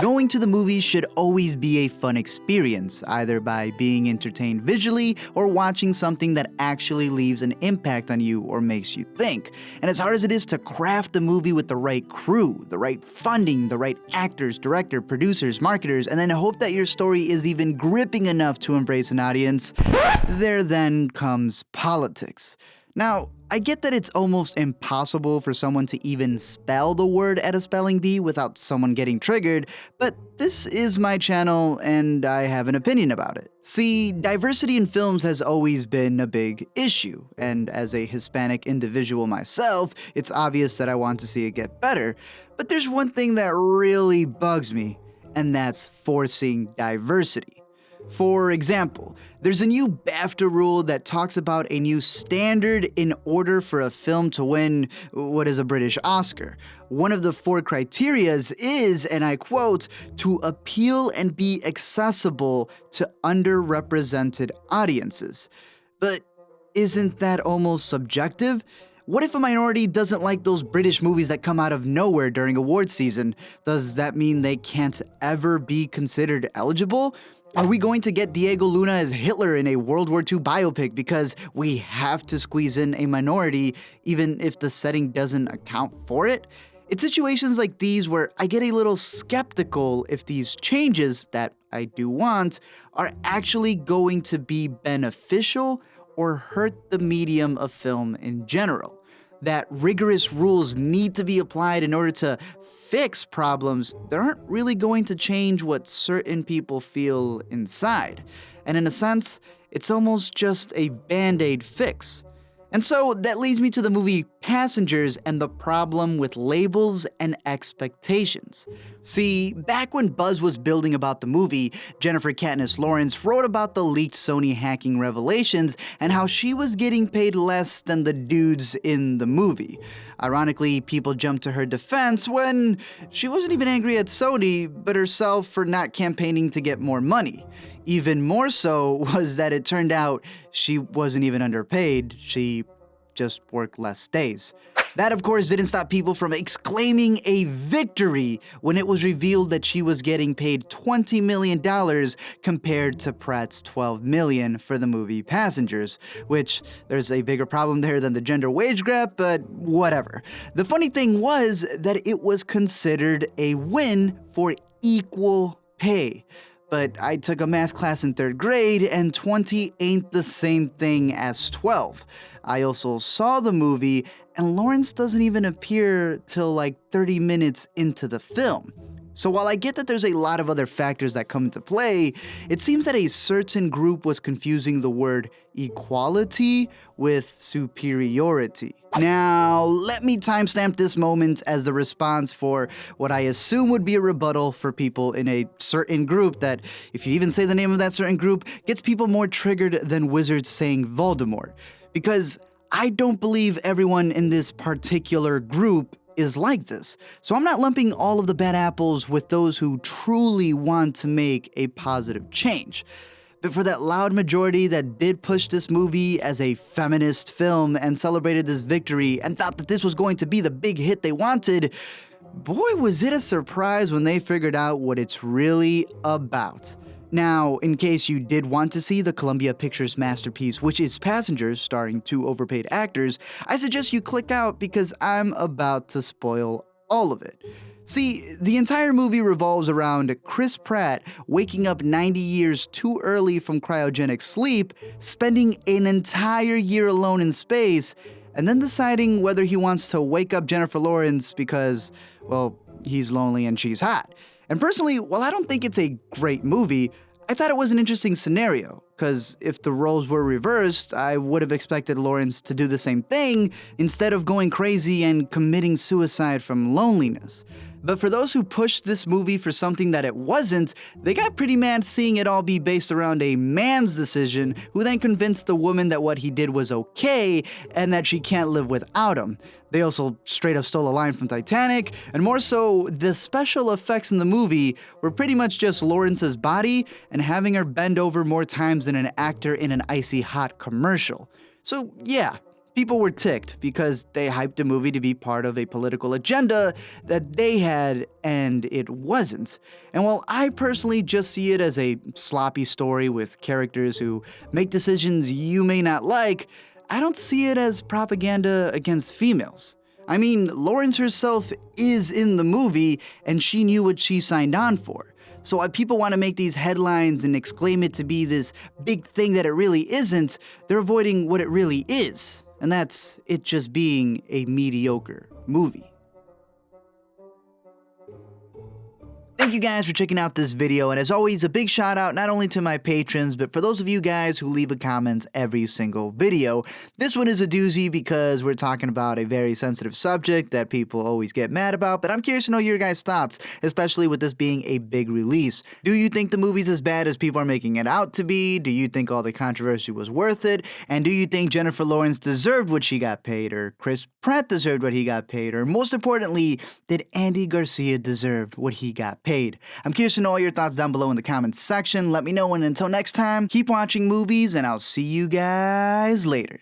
Going to the movies should always be a fun experience, either by being entertained visually or watching something that actually leaves an impact on you or makes you think. And as hard as it is to craft a movie with the right crew, the right funding, the right actors, director, producers, marketers, and then hope that your story is even gripping enough to embrace an audience, there then comes politics. Now, I get that it's almost impossible for someone to even spell the word at a spelling bee without someone getting triggered, but this is my channel and I have an opinion about it. See, diversity in films has always been a big issue, and as a Hispanic individual myself, it's obvious that I want to see it get better. But there's one thing that really bugs me, and that's forcing diversity. For example, there's a new BAFTA rule that talks about a new standard in order for a film to win what is a British Oscar. One of the 4 criterias is, and I quote, to appeal and be accessible to underrepresented audiences. But isn't that almost subjective? What if a minority doesn't like those British movies that come out of nowhere during awards season? Does that mean they can't ever be considered eligible? Are we going to get Diego Luna as Hitler in a World War II biopic because we have to squeeze in a minority even if the setting doesn't account for it? It's situations like these where I get a little skeptical if these changes that I do want are actually going to be beneficial or hurt the medium of film in general. That rigorous rules need to be applied in order to fix problems that aren't really going to change what certain people feel inside. And in a sense, it's almost just a band-aid fix. And so that leads me to the movie Passengers and the problem with labels and expectations. See, back when buzz was building about the movie, Jennifer Katniss Lawrence wrote about the leaked Sony hacking revelations and how she was getting paid less than the dudes in the movie. Ironically, people jumped to her defense when she wasn't even angry at Sony, but herself for not campaigning to get more money. Even more so was that it turned out she wasn't even underpaid, she just worked less days. That, of course, didn't stop people from exclaiming a victory when it was revealed that she was getting paid $20 million compared to Pratt's $12 million for the movie Passengers, which there's a bigger problem there than the gender wage gap, but whatever. The funny thing was that it was considered a win for equal pay. But I took a math class in 3rd grade, and 20 ain't the same thing as 12. I also saw the movie, and Lawrence doesn't even appear till like 30 minutes into the film. So while I get that there's a lot of other factors that come into play, it seems that a certain group was confusing the word equality with superiority. Now, let me timestamp this moment as the response for what I assume would be a rebuttal for people in a certain group that, if you even say the name of that certain group, gets people more triggered than wizards saying Voldemort. Because I don't believe everyone in this particular group is like this. So I'm not lumping all of the bad apples with those who truly want to make a positive change. But for that loud majority that did push this movie as a feminist film and celebrated this victory and thought that this was going to be the big hit they wanted, boy was it a surprise when they figured out what it's really about. Now, in case you did want to see the Columbia Pictures masterpiece, which is Passengers, starring 2 overpaid actors, I suggest you click out because I'm about to spoil all of it. See, the entire movie revolves around Chris Pratt waking up 90 years too early from cryogenic sleep, spending an entire year alone in space, and then deciding whether he wants to wake up Jennifer Lawrence because, well, he's lonely and she's hot. And personally, while I don't think it's a great movie, I thought it was an interesting scenario, because if the roles were reversed, I would have expected Lawrence to do the same thing instead of going crazy and committing suicide from loneliness. But for those who pushed this movie for something that it wasn't, they got pretty mad seeing it all be based around a man's decision, who then convinced the woman that what he did was okay and that she can't live without him. They also straight up stole a line from Titanic, and more so, the special effects in the movie were pretty much just Lawrence's body and having her bend over more times than an actor in an icy hot commercial. So yeah, People were ticked because they hyped a movie to be part of a political agenda that they had and it wasn't. And while I personally just see it as a sloppy story with characters who make decisions you may not like, I don't see it as propaganda against females. I mean, Lawrence herself is in the movie and she knew what she signed on for. So while people want to make these headlines and exclaim it to be this big thing that it really isn't, they're avoiding what it really is. And that's it just being a mediocre movie. Thank you guys for checking out this video, and as always, a big shout out not only to my patrons, but for those of you guys who leave a comment every single video. This one is a doozy because we're talking about a very sensitive subject that people always get mad about, but I'm curious to know your guys' thoughts, especially with this being a big release. Do you think the movie's as bad as people are making it out to be? Do you think all the controversy was worth it? And do you think Jennifer Lawrence deserved what she got paid, or Chris Pratt deserved what he got paid, or most importantly, did Andy Garcia deserve what he got paid? I'm curious to know all your thoughts down below in the comments section. Let me know, and until next time, keep watching movies, and I'll see you guys later.